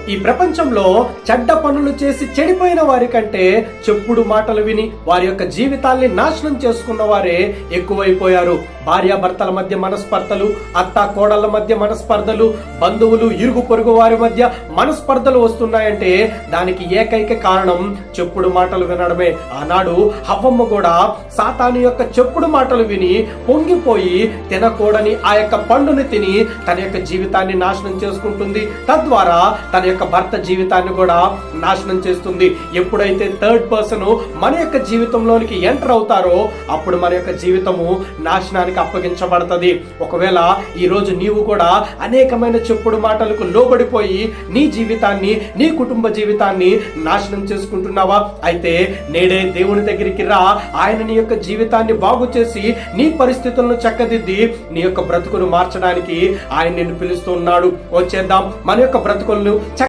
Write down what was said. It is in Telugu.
ఈ ప్రపంచంలో చెడ్డ పనులు చేసి చెడిపోయిన వారి కంటే చెప్పుడు మాటలు విని వారి యొక్క జీవితాల్ని నాశనం చేసుకున్న వారే ఎక్కువైపోయారు. భార్యాభర్తల మధ్య మనస్పర్ధలు, అత్త కోడళ్ల మధ్య మనస్పర్ధలు, బంధువులు ఇరుగు పొరుగు వారి మధ్య మనస్పర్ధలు వస్తున్నాయంటే దానికి ఏకైక కారణం చెప్పుడు మాటలు వినడమే. ఆనాడు హవ్వమ్మ కూడా సాతాను యొక్క చెప్పుడు మాటలు విని పొంగిపోయి తినకూడని ఆ యొక్క పండుని తిని తన యొక్క జీవితాన్ని నాశనం చేసుకుంటుంది. తద్వారా తన యొక్క భర్త జీవితాన్ని కూడా నాశనం చేస్తుంది. ఎప్పుడైతే థర్డ్ పర్సన్ మన యొక్క జీవితంలోనికి ఎంటర్ అవుతారో అప్పుడు మన యొక్క జీవితము నాశనానికి అప్పగించబడుతుంది. ఒకవేళ ఈ రోజు నీవు కూడా అనేకమైన చెప్పుడు మాటలకు లోబడిపోయి నీ జీవితాన్ని, నీ కుటుంబ జీవితాన్ని నాశనం చేసుకుంటున్నావా? అయితే నేడే దేవుని దగ్గరికి రా. ఆయన నీ యొక్క జీవితాన్ని బాగు చేసి నీ పరిస్థితులను చక్కదిద్ది నీ యొక్క బ్రతుకును మార్చడానికి ఆయన నిన్ను పిలుస్తున్నాడు. వచ్చేద్దాం మన యొక్క బ్రతుకులను